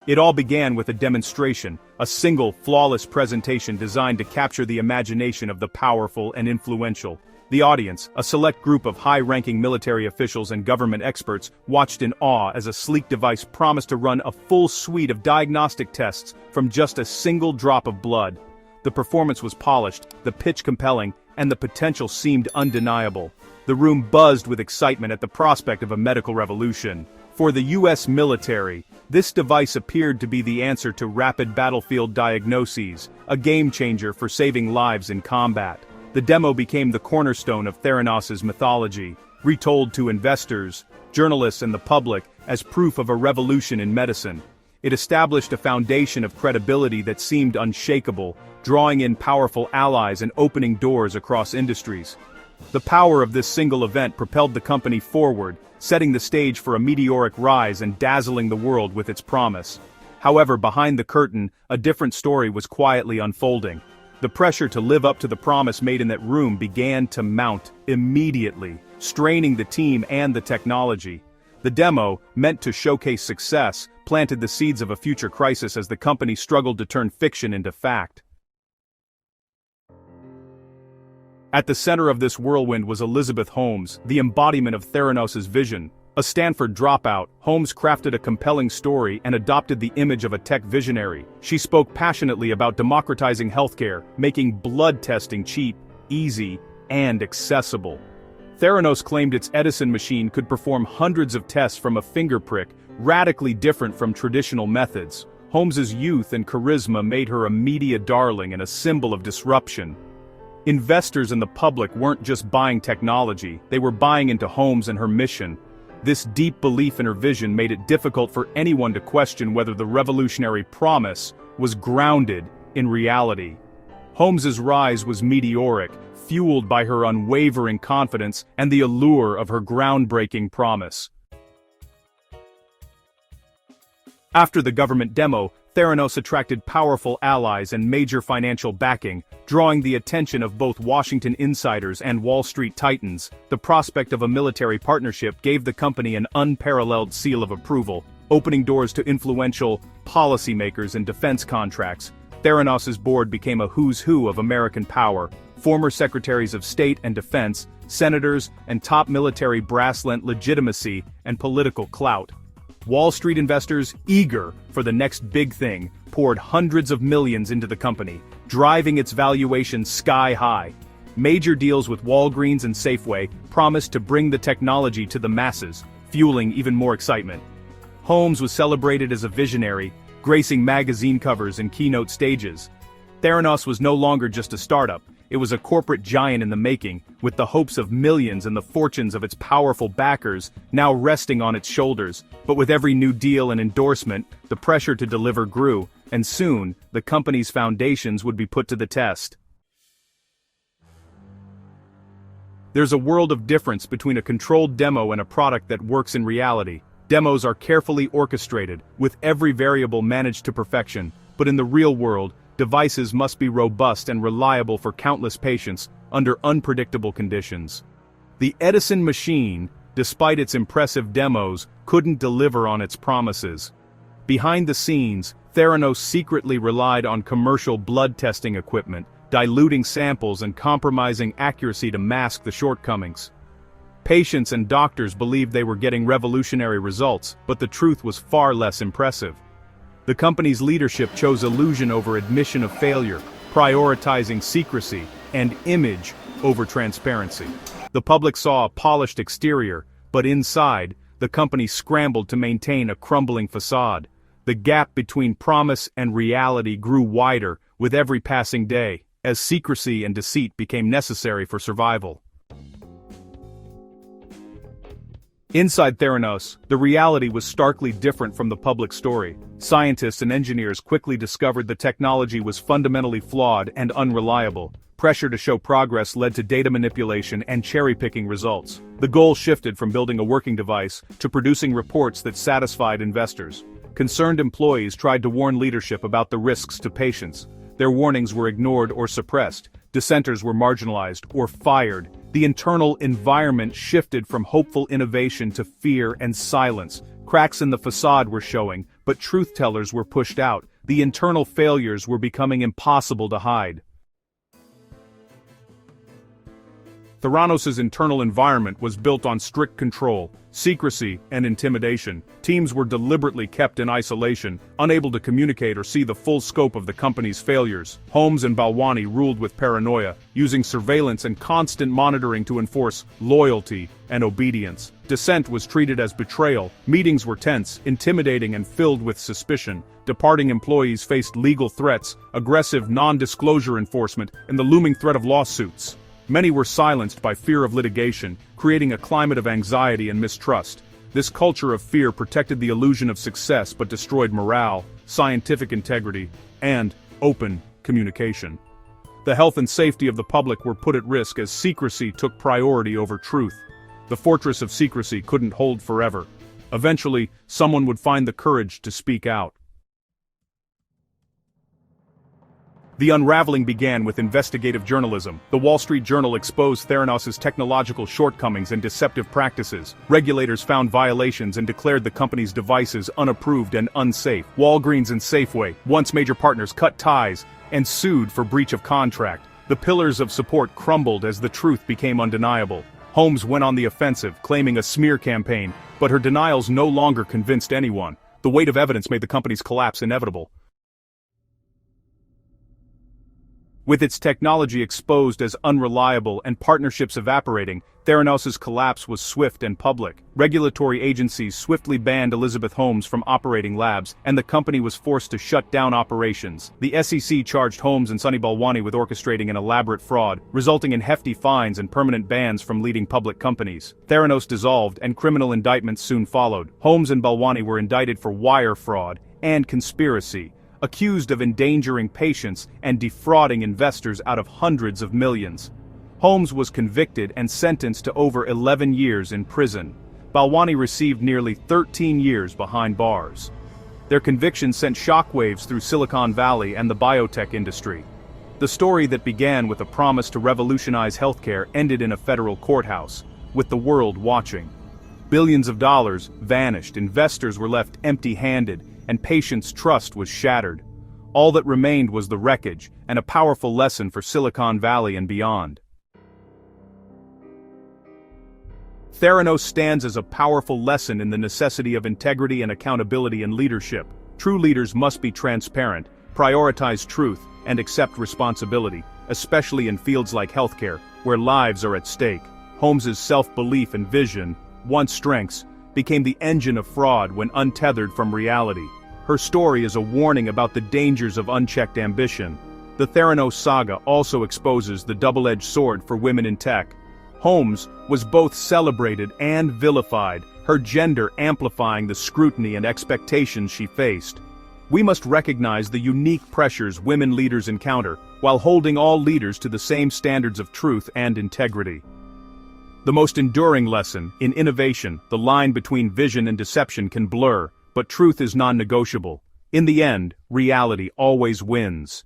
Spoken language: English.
It all began with a demonstration, a single, flawless presentation designed to capture the imagination of the powerful and influential. The audience, a select group of high-ranking military officials and government experts, watched in awe as a sleek device promised to run a full suite of diagnostic tests from just a single drop of blood. The performance was polished, the pitch compelling, and the potential seemed undeniable. The room buzzed with excitement at the prospect of a medical revolution. For the U.S. military, this device appeared to be the answer to rapid battlefield diagnoses, a game-changer for saving lives in combat. The demo became the cornerstone of Theranos' mythology, retold to investors, journalists and the public as proof of a revolution in medicine. It established a foundation of credibility that seemed unshakable, drawing in powerful allies and opening doors across industries. The power of this single event propelled the company forward, setting the stage for a meteoric rise and dazzling the world with its promise. However, behind the curtain, a different story was quietly unfolding. The pressure to live up to the promise made in that room began to mount immediately, straining the team and the technology. The demo, meant to showcase success, planted the seeds of a future crisis as the company struggled to turn fiction into fact. At the center of this whirlwind was Elizabeth Holmes, the embodiment of Theranos' vision. A Stanford dropout, Holmes crafted a compelling story and adopted the image of a tech visionary. She spoke passionately about democratizing healthcare, making blood testing cheap, easy, and accessible. Theranos claimed its Edison machine could perform hundreds of tests from a finger prick, radically different from traditional methods. Holmes's youth and charisma made her a media darling and a symbol of disruption. Investors and the public weren't just buying technology, they were buying into Holmes and her mission. This deep belief in her vision made it difficult for anyone to question whether the revolutionary promise was grounded in reality. Holmes's rise was meteoric, fueled by her unwavering confidence and the allure of her groundbreaking promise. After the government demo, Theranos attracted powerful allies and major financial backing, drawing the attention of both Washington insiders and Wall Street titans. The prospect of a military partnership gave the company an unparalleled seal of approval, opening doors to influential policymakers and defense contracts. Theranos' board became a who's who of American power. Former secretaries of state and defense, senators, and top military brass lent legitimacy and political clout. Wall Street investors, eager for the next big thing, poured hundreds of millions into the company, driving its valuation sky high. Major deals with Walgreens and Safeway promised to bring the technology to the masses, fueling even more excitement. Holmes was celebrated as a visionary, gracing magazine covers and keynote stages. Theranos was no longer just a startup, it was a corporate giant in the making, with the hopes of millions and the fortunes of its powerful backers now resting on its shoulders. But with every new deal and endorsement, the pressure to deliver grew, and soon, the company's foundations would be put to the test. There's a world of difference between a controlled demo and a product that works in reality. Demos are carefully orchestrated, with every variable managed to perfection, but in the real world, devices must be robust and reliable for countless patients under unpredictable conditions. The Edison machine, despite its impressive demos, couldn't deliver on its promises. Behind the scenes, Theranos secretly relied on commercial blood testing equipment, diluting samples and compromising accuracy to mask the shortcomings. Patients and doctors believed they were getting revolutionary results, but the truth was far less impressive. The company's leadership chose illusion over admission of failure, prioritizing secrecy and image over transparency. The public saw a polished exterior, but inside, the company scrambled to maintain a crumbling facade. The gap between promise and reality grew wider with every passing day, as secrecy and deceit became necessary for survival. Inside Theranos, the reality was starkly different from the public story. Scientists and engineers quickly discovered the technology was fundamentally flawed and unreliable. Pressure to show progress led to data manipulation and cherry-picking results. The goal shifted from building a working device to producing reports that satisfied investors. Concerned employees tried to warn leadership about the risks to patients. Their warnings were ignored or suppressed. Dissenters were marginalized or fired. The internal environment shifted from hopeful innovation to fear and silence. Cracks in the facade were showing, but truth-tellers were pushed out. The internal failures were becoming impossible to hide. Theranos' internal environment was built on strict control, secrecy, and intimidation. Teams were deliberately kept in isolation, unable to communicate or see the full scope of the company's failures. Holmes and Balwani ruled with paranoia, using surveillance and constant monitoring to enforce loyalty and obedience. Dissent was treated as betrayal, meetings were tense, intimidating and filled with suspicion. Departing employees faced legal threats, aggressive non-disclosure enforcement, and the looming threat of lawsuits. Many were silenced by fear of litigation, creating a climate of anxiety and mistrust. This culture of fear protected the illusion of success but destroyed morale, scientific integrity, and open communication. The health and safety of the public were put at risk as secrecy took priority over truth. The fortress of secrecy couldn't hold forever. Eventually, someone would find the courage to speak out. The unraveling began with investigative journalism. The Wall Street Journal exposed Theranos' technological shortcomings and deceptive practices. Regulators found violations and declared the company's devices unapproved and unsafe. Walgreens and Safeway, once major partners, cut ties and sued for breach of contract. The pillars of support crumbled as the truth became undeniable. Holmes went on the offensive, claiming a smear campaign, but her denials no longer convinced anyone. The weight of evidence made the company's collapse inevitable. With its technology exposed as unreliable and partnerships evaporating, Theranos' collapse was swift and public. Regulatory agencies swiftly banned Elizabeth Holmes from operating labs, and the company was forced to shut down operations. The SEC charged Holmes and Sunny Balwani with orchestrating an elaborate fraud, resulting in hefty fines and permanent bans from leading public companies. Theranos dissolved, and criminal indictments soon followed. Holmes and Balwani were indicted for wire fraud and conspiracy, accused of endangering patients and defrauding investors out of hundreds of millions. Holmes was convicted and sentenced to over 11 years in prison. Balwani received nearly 13 years behind bars. Their conviction sent shockwaves through Silicon Valley and the biotech industry. The story that began with a promise to revolutionize healthcare ended in a federal courthouse, with the world watching. Billions of dollars vanished, investors were left empty-handed, and patients' trust was shattered. All that remained was the wreckage, and a powerful lesson for Silicon Valley and beyond. Theranos stands as a powerful lesson in the necessity of integrity and accountability in leadership. True leaders must be transparent, prioritize truth, and accept responsibility, especially in fields like healthcare, where lives are at stake. Holmes's self-belief and vision, once strengths, became the engine of fraud when untethered from reality. Her story is a warning about the dangers of unchecked ambition. The Theranos saga also exposes the double-edged sword for women in tech. Holmes was both celebrated and vilified, her gender amplifying the scrutiny and expectations she faced. We must recognize the unique pressures women leaders encounter, while holding all leaders to the same standards of truth and integrity. The most enduring lesson, in innovation, the line between vision and deception can blur, but truth is non-negotiable. In the end, reality always wins.